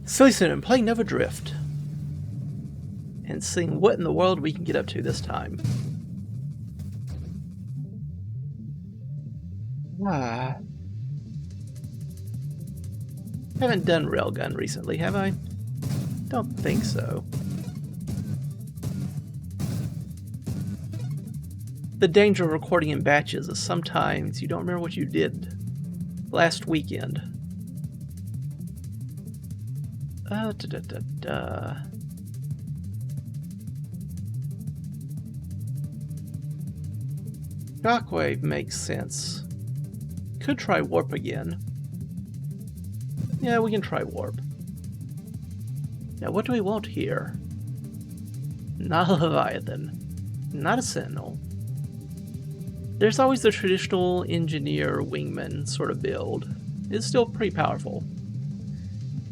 SillyPseudonym playing Nova Drift. And seeing what in the world we can get up to this time. Haven't done Railgun recently, have I? Don't think so. The danger of recording in batches is sometimes you don't remember what you did last weekend. Shockwave makes sense. Could try warp again. Yeah, we can try warp. Now, what do we want here? Not a Leviathan. Not a Sentinel. There's always the traditional engineer wingman sort of build. It's still pretty powerful.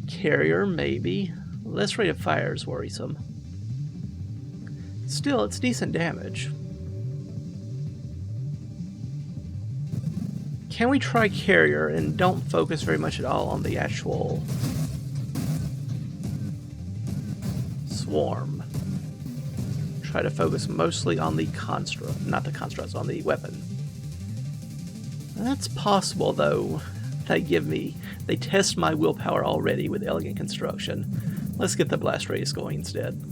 Carrier, maybe. Less rate of fire is worrisome. Still, it's decent damage. Can we try carrier and don't focus very much at all on the actual swarm? Try to focus mostly on the construct, not the constructs, on the weapon. That's possible, though. They test my willpower already with elegant construction. Let's get the blast radius going instead.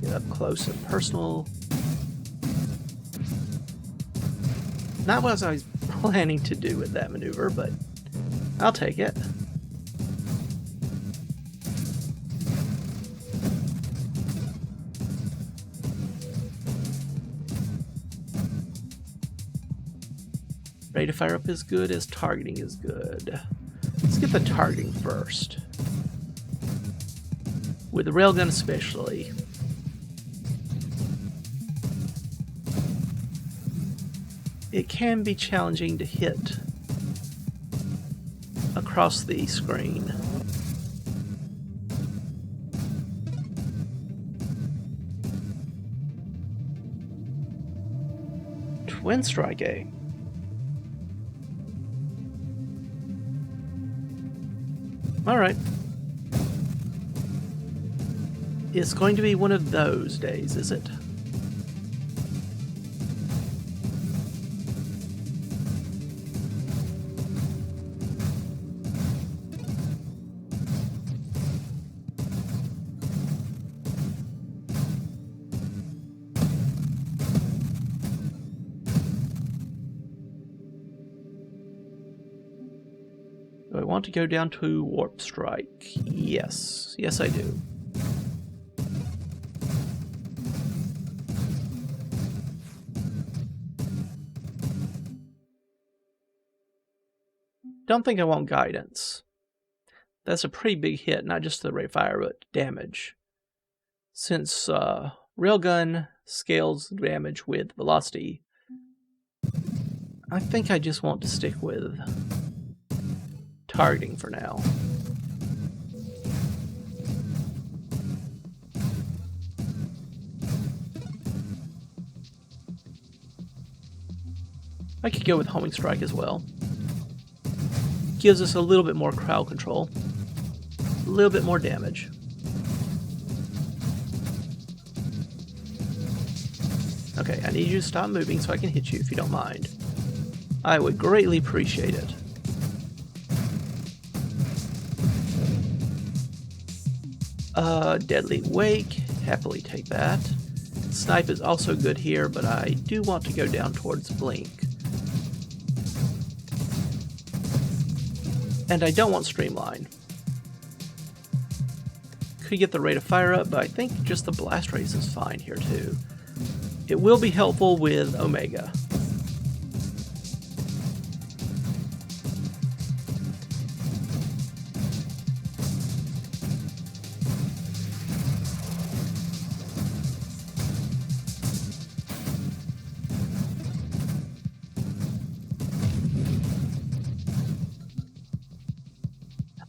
Get up close and personal. Not what I was planning to do with that maneuver, but I'll take it. Rate of fire up is good as targeting is good. Let's get the targeting first. With the railgun especially. It can be challenging to hit across the screen. Twin strike, eh? Alright. It's going to be one of those days, is it? Do I want to go down to warp strike? Yes. Yes, I do. Don't think I want guidance. That's a pretty big hit, not just the rate of fire, but damage. Since railgun scales damage with velocity, I think I just want to stick with targeting for now. I could go with homing strike as well. Gives us a little bit more crowd control, a little bit more damage. Okay, I need you to stop moving so I can hit you if you don't mind. I would greatly appreciate it. Deadly Wake, happily take that. Snipe is also good here, but I do want to go down towards Blink. And I don't want Streamline. Could get the rate of fire up, but I think just the blast radius is fine here too. It will be helpful with Omega.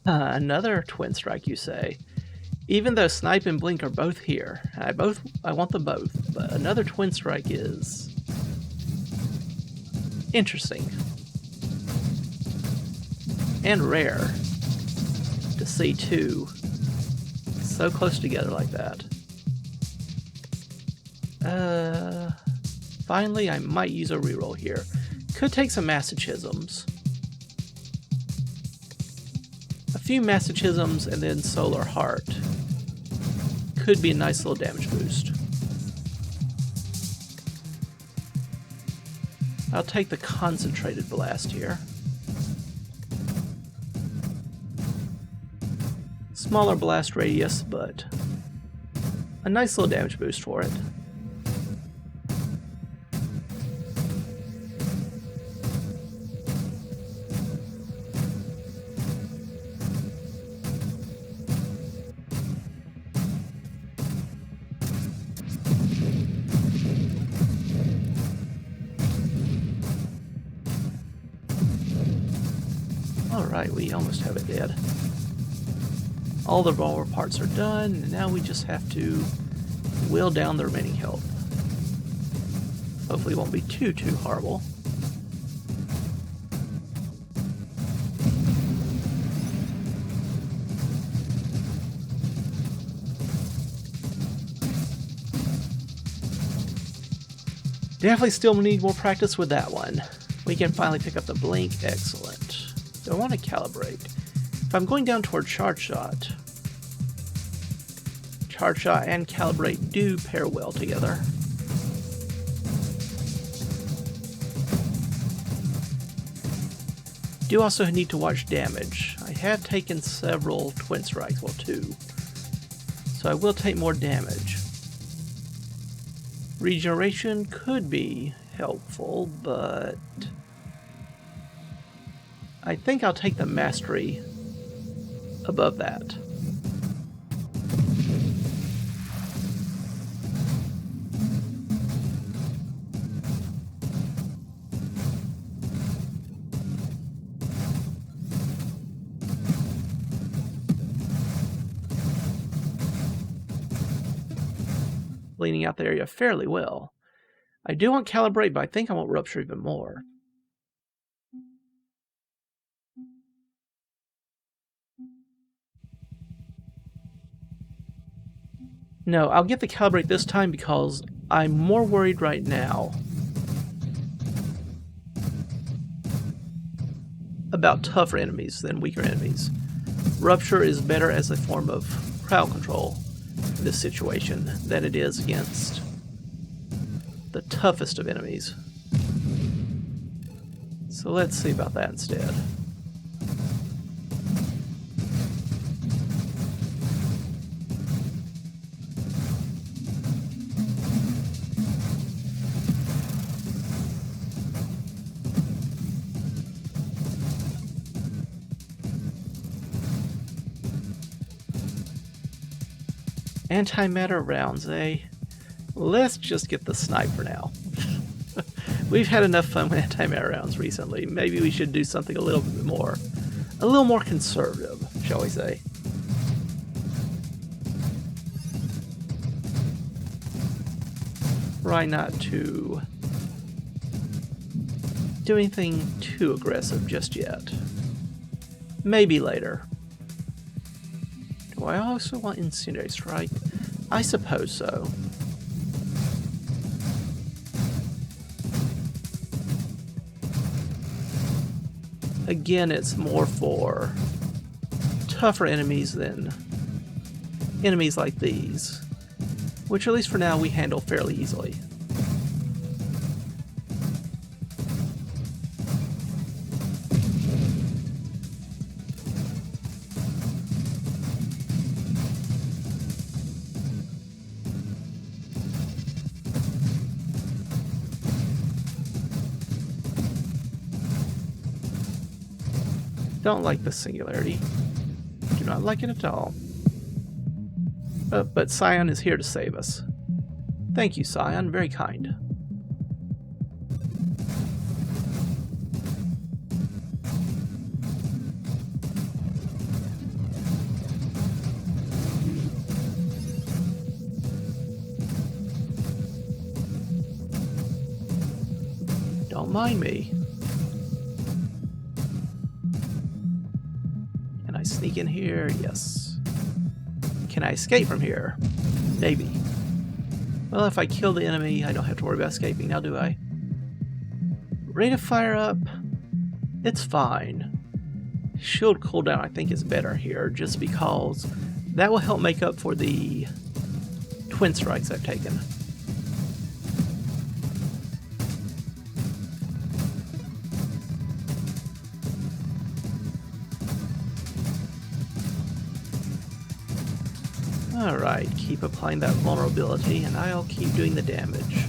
Another twin strike, you say? Even though Snipe and Blink are both here, I want them both, but another Twin Strike is interesting and rare to see two so close together like that. Finally, I might use a reroll here. Could take some Masochisms. A few Masochisms and then Solar Heart. Could be a nice little damage boost. I'll take the Concentrated Blast here. Smaller blast radius, but a nice little damage boost for it. Alright, we almost have it dead. All the revolver parts are done, and now we just have to whittle down the remaining health. Hopefully it won't be too horrible. Definitely still need more practice with that one. We can finally pick up the Blink. Excellent. Do I want to calibrate? If I'm going down toward Charge Shot and Calibrate do pair well together. Do also need to watch damage. I have taken several Twin Strikes, well 2, so I will take more damage. Regeneration could be helpful, but I think I'll take the Mastery above that. Cleaning out the area fairly well. I do want Calibrate, but I think I want Rupture even more. No, I'll get the Calibrate this time because I'm more worried right now about tougher enemies than weaker enemies. Rupture is better as a form of crowd control in this situation than it is against the toughest of enemies. So let's see about that instead. Antimatter rounds, eh? Let's just get the sniper now. We've had enough fun with antimatter rounds recently. Maybe we should do something a little more conservative, shall we say. Try not to do anything too aggressive just yet. Maybe later. Do I also want Incendiary Strike? I suppose so. Again, it's more for tougher enemies than enemies like these, which at least for now we handle fairly easily. Don't like the singularity. Do not like it at all. But Scion is here to save us. Thank you, Scion. Very kind. Don't mind me. Can I sneak in here? Yes. Can I escape from here? Maybe. Well, if I kill the enemy, I don't have to worry about escaping now, do I? Rate of fire up. It's fine. Shield cooldown, I think, is better here, just because that will help make up for the twin strikes I've taken. Alright, keep applying that vulnerability, and I'll keep doing the damage.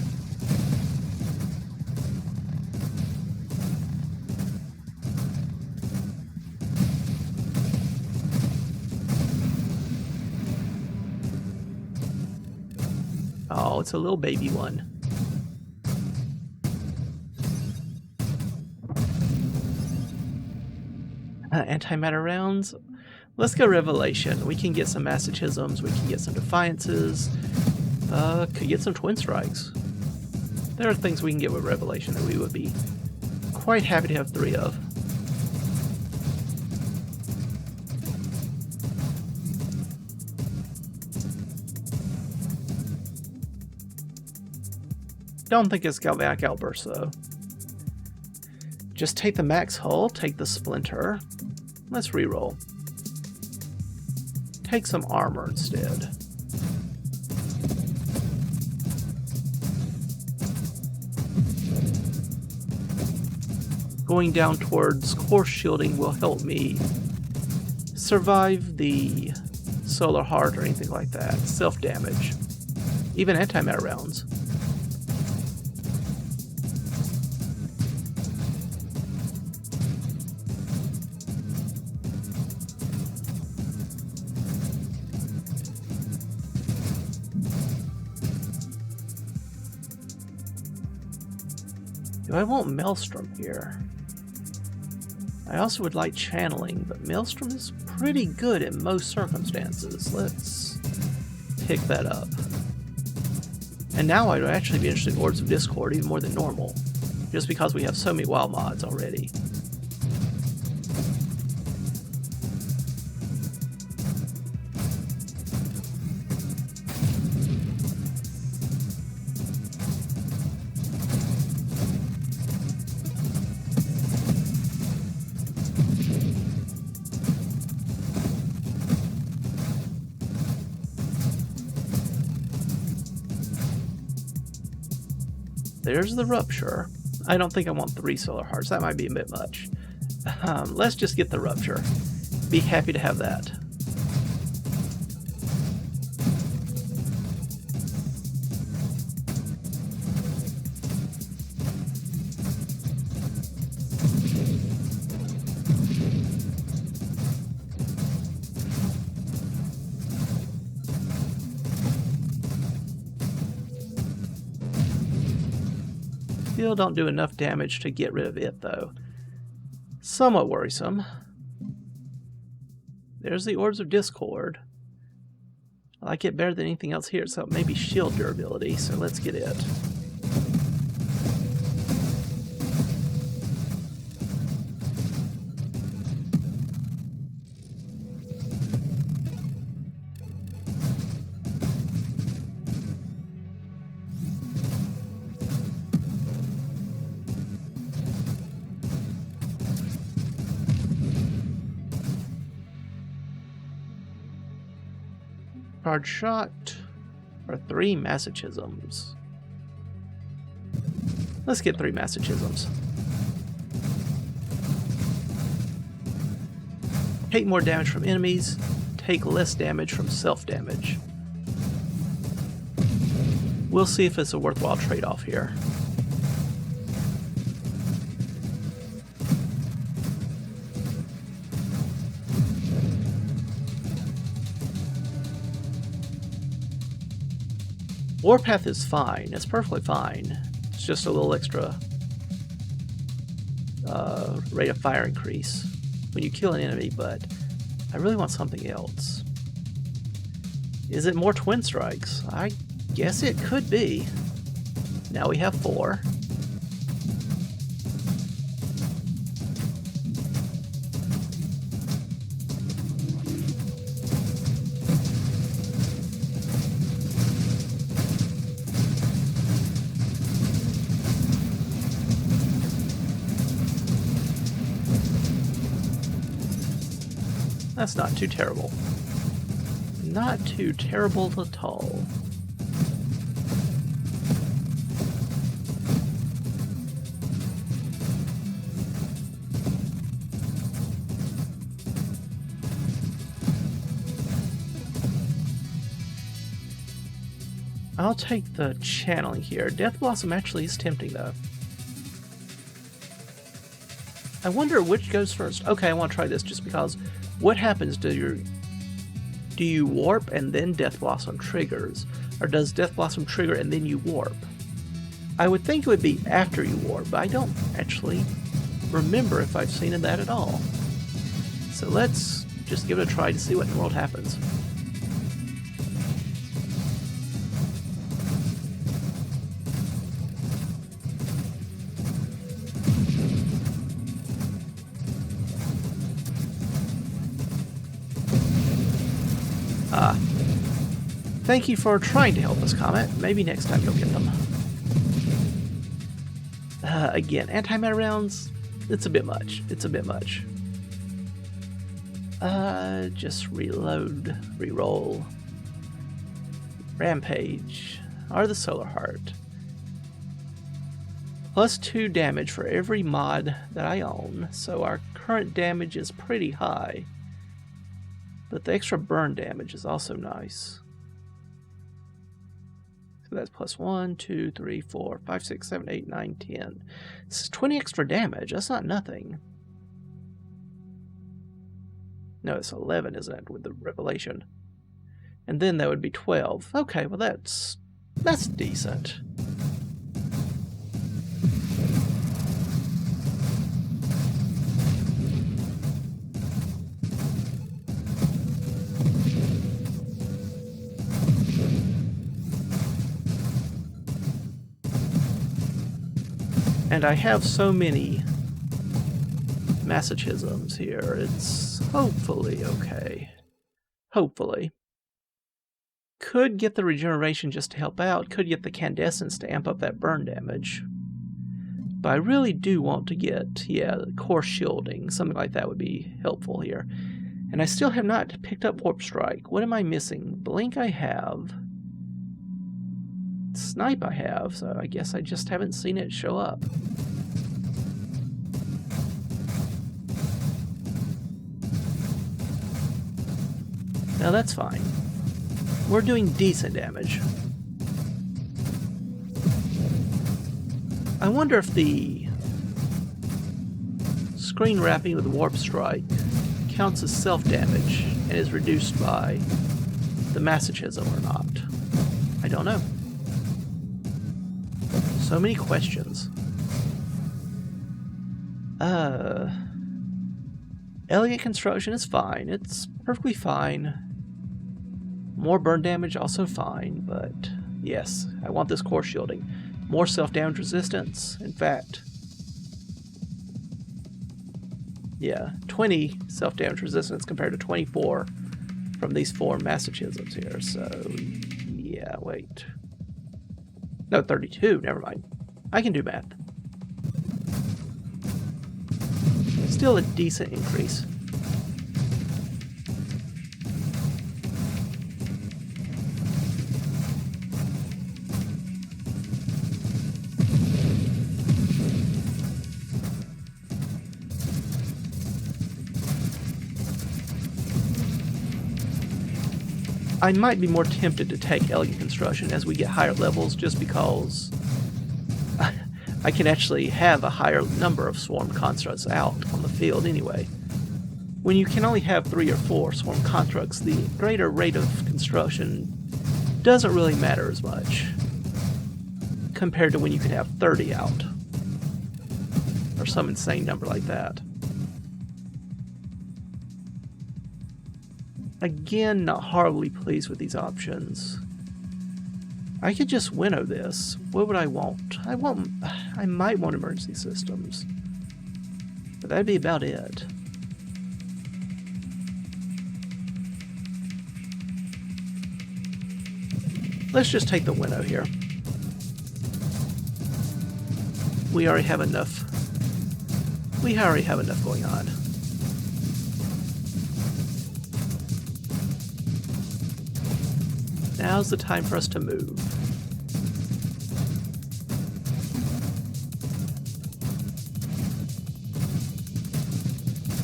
Oh, it's a little baby one. Antimatter rounds. Let's go Revelation. We can get some Masochisms, we can get some Defiances, could get some Twin Strikes. There are things we can get with Revelation that we would be quite happy to have 3 of. Don't think it's Galvanic Outburst, though. Just take the Max Hull, take the Splinter. Let's reroll. Take some armor instead. Going down towards Course Shielding will help me survive the Solar Heart or anything like that. Self-damage. Even antimatter rounds. I want Maelstrom here. I also would like Channeling, but Maelstrom is pretty good in most circumstances. Let's pick that up. And now I'd actually be interested in Lords of Discord even more than normal, just because we have so many WoW mods already. There's the Rupture. I don't think I want 3 Solar Hearts. That might be a bit much. Let's just get the Rupture. Be happy to have that. Still don't do enough damage to get rid of it, though. Somewhat worrisome. There's the Orbs of Discord. I like it better than anything else here, so maybe shield durability, so let's get it. Hard shot or 3 Masochisms. Let's get 3 Masochisms. Take more damage from enemies, take less damage from self-damage. We'll see if it's a worthwhile trade-off here. Warpath is fine. It's perfectly fine. It's just a little extra rate of fire increase when you kill an enemy, but I really want something else. Is it more Twin Strikes? I guess it could be. Now we have 4. That's not too terrible. Not too terrible at all. I'll take the channeling here. Death Blossom actually is tempting, though. I wonder which goes first. Okay, I want to try this just because. What happens to your... Do you warp and then Death Blossom triggers? Or does Death Blossom trigger and then you warp? I would think it would be after you warp, but I don't actually remember if I've seen that at all. So let's just give it a try to see what in the world happens. Thank you for trying to help us, Comet. Maybe next time you'll get them. Again, antimatter rounds, it's a bit much. It's a bit much. Just reload, reroll. Rampage, or the Solar Heart. Plus 2 damage for every mod that I own, so our current damage is pretty high. But the extra burn damage is also nice. So that's plus 1, 2, 3, 4, 5, 6, 7, 8, 9, 10. This is 20 extra damage. That's not nothing. No, it's 11, isn't it, with the Revelation? And then that would be 12. Okay, well that's decent. And I have so many masochisms here, it's hopefully okay. Hopefully. Could get the regeneration just to help out, could get the Candescence to amp up that burn damage. But I really do want to get, yeah, core shielding, something like that would be helpful here. And I still have not picked up Warp Strike. What am I missing? Blink I have. Snipe I have, so I guess I just haven't seen it show up. Now that's fine. We're doing decent damage. I wonder if the screen wrapping with Warp Strike counts as self-damage and is reduced by the masochism or not. I don't know. So many questions. Elegant construction is fine. It's perfectly fine. More burn damage, also fine, but yes, I want this core shielding. More self-damage resistance. In fact, yeah, 20 self-damage resistance compared to 24 from these 4 masochisms here. So, yeah, wait. No, 32, never mind. I can do math. Still a decent increase. I might be more tempted to take Elegant Construction as we get higher levels just because I can actually have a higher number of swarm constructs out on the field anyway. When you can only have 3 or 4 swarm constructs, the greater rate of construction doesn't really matter as much compared to when you could have 30 out or some insane number like that. Again, not horribly pleased with these options. I could just winnow this. What would I want? I might want emergency systems. But that'd be about it. Let's just take the winnow here. We already have enough. We already have enough going on. Now's the time for us to move.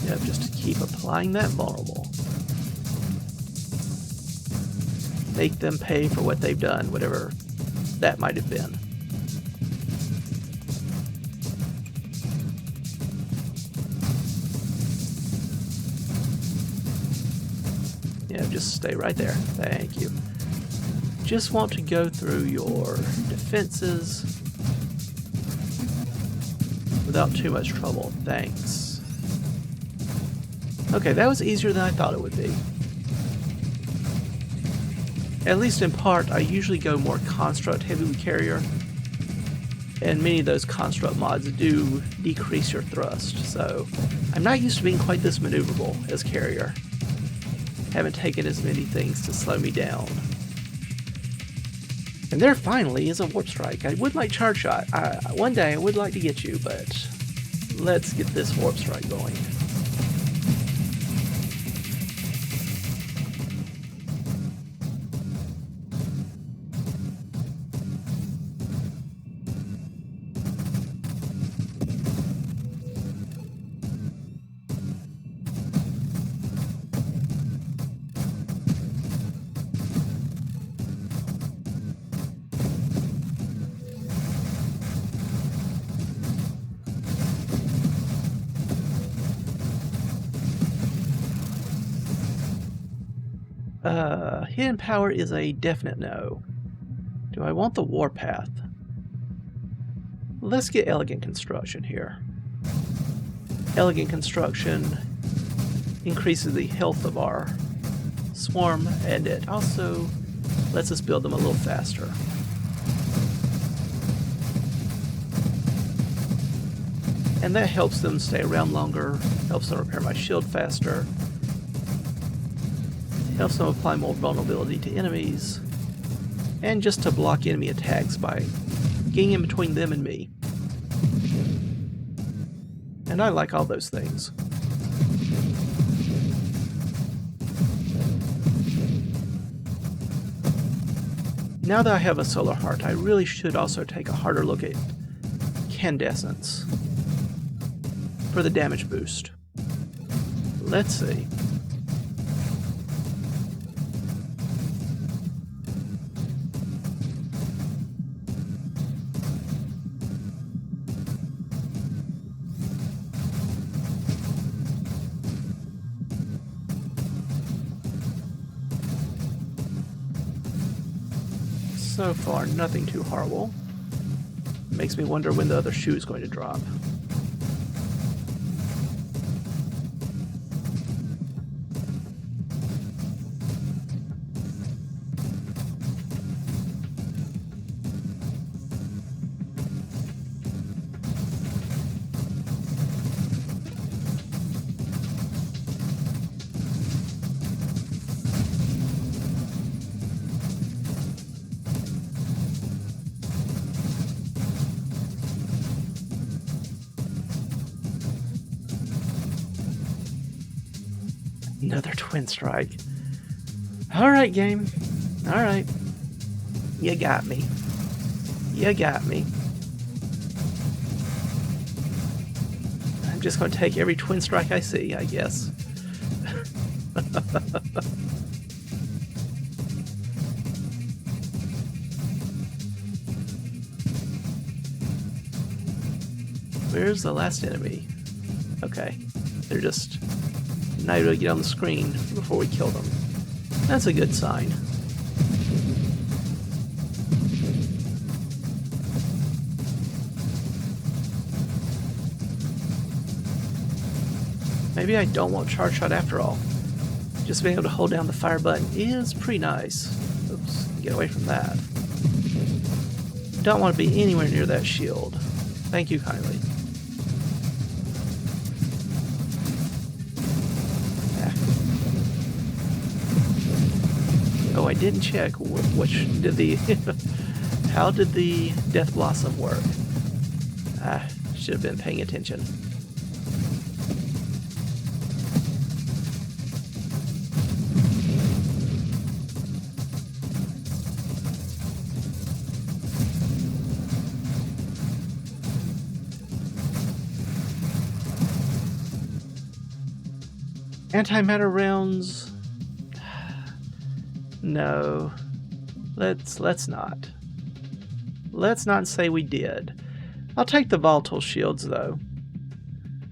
Yep, just keep applying that vulnerable. Make them pay for what they've done, whatever that might have been. Yeah, just stay right there. Thank you. Just want to go through your defenses without too much trouble. Thanks. Okay, that was easier than I thought it would be. At least in part, I usually go more construct heavy with carrier, and many of those construct mods do decrease your thrust, so I'm not used to being quite this maneuverable as carrier. Haven't taken as many things to slow me down. And there finally is a warp strike. I would like charge shot. One day I would like to get you, but let's get this warp strike going. Hidden power is a definite no. Do I want the warpath? Let's get elegant construction here. Elegant construction increases the health of our swarm, and it also lets us build them a little faster. And that helps them stay around longer, helps them repair my shield faster, helps them apply more vulnerability to enemies, and just to block enemy attacks by getting in between them and me. And I like all those things. Now that I have a solar heart, I really should also take a harder look at Candescence for the damage boost. Let's see. So far, nothing too horrible. Makes me wonder when the other shoe is going to drop. Another twin strike. Alright, game. Alright. You got me. You got me. I'm just going to take every twin strike I see, I guess. Where's the last enemy? Okay. They're just not able to get on the screen before we kill them. That's a good sign. Maybe I don't want charge shot after all. Just being able to hold down the fire button is pretty nice. Oops, get away from that. Don't want to be anywhere near that shield. Thank you kindly. Oh, I didn't check which did the how did the Death Blossom work? Should have been paying attention. Antimatter rounds? No. Let's not. Let's not say we did. I'll take the volatile shields though.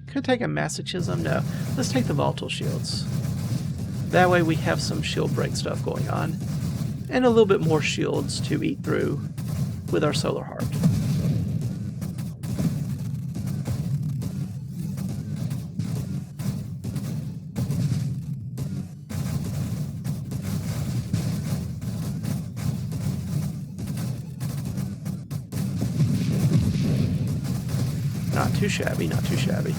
Could take a masochism. No. Let's take the volatile shields. That way we have some shield break stuff going on. And a little bit more shields to eat through with our solar heart. Not too shabby, not too shabby.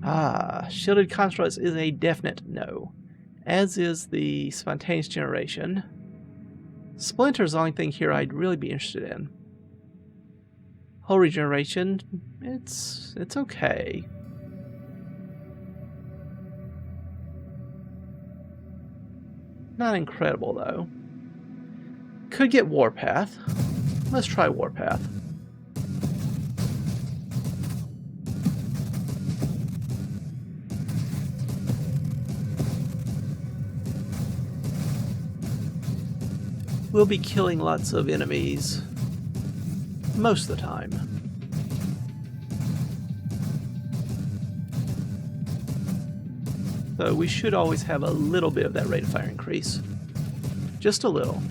Ah, shielded constructs is a definite no. As is the spontaneous generation. Splinter's the only thing here I'd really be interested in. Whole regeneration, it's okay. Not incredible though. Could get Warpath. Let's try Warpath. We'll be killing lots of enemies most of the time. So we should always have a little bit of that rate of fire increase. Just a little.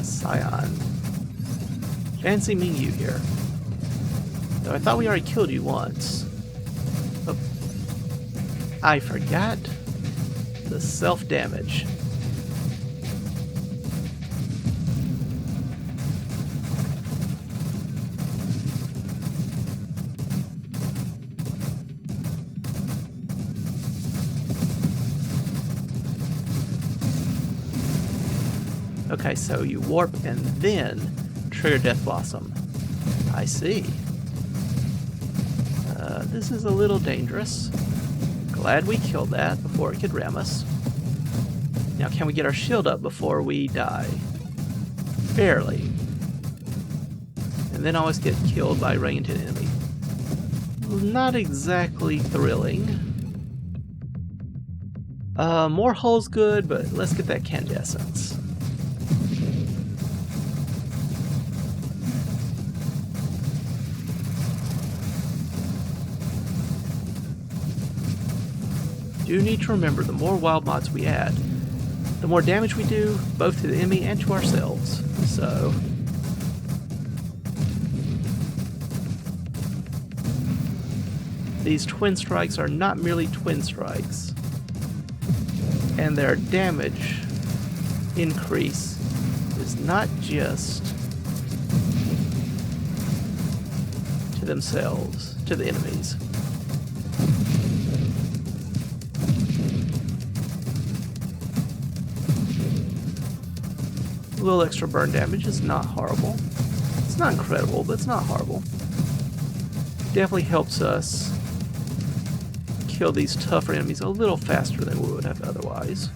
Scion. Fancy meeting you here. Though I thought we already killed you once. Oh. I forgot the self-damage. Okay, so you warp and then trigger Death Blossom. I see. This is a little dangerous. Glad we killed that before it could ram us. Now, can we get our shield up before we die? Barely. And then always get killed by running into an enemy. Not exactly thrilling. More hulls good, but let's get that Candescence. Do need to remember, the more wild mods we add, the more damage we do, both to the enemy and to ourselves. So these twin strikes are not merely twin strikes, and their damage increase is not just to themselves, to the enemies. A little extra burn damage is not horrible. It's not incredible, but it's not horrible. Definitely helps us kill these tougher enemies a little faster than we would have otherwise.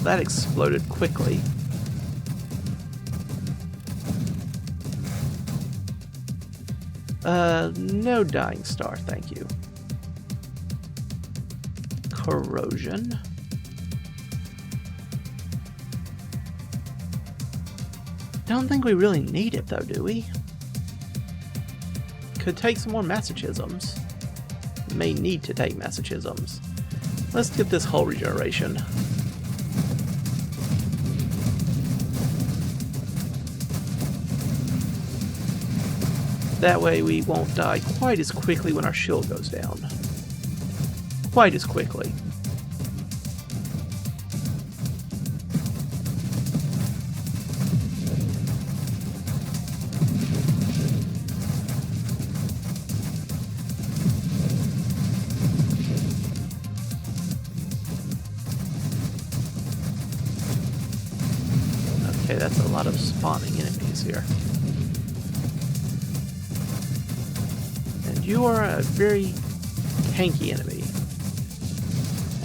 That exploded quickly. No Dying Star, thank you. Corrosion. Don't think we really need it though, do we? Could take some more masochisms. May need to take masochisms. Let's get this hull regeneration. That way we won't die quite as quickly when our shield goes down. Quite as quickly. Okay, that's a lot of spawning enemies here. And you are a very tanky enemy.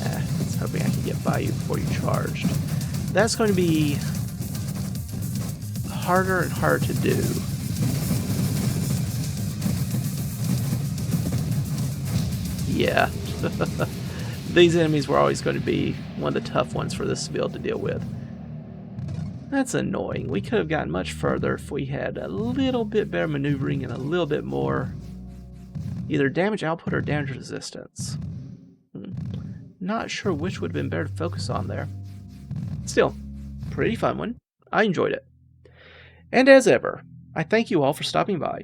I was hoping I could get by you before you charged. That's going to be harder and harder to do. Yeah. These enemies were always going to be one of the tough ones for this build to deal with. That's annoying. We could have gotten much further if we had a little bit better maneuvering and a little bit more either damage output or damage resistance. Not sure which would have been better to focus on there. Still, pretty fun one. I enjoyed it. And as ever, I thank you all for stopping by.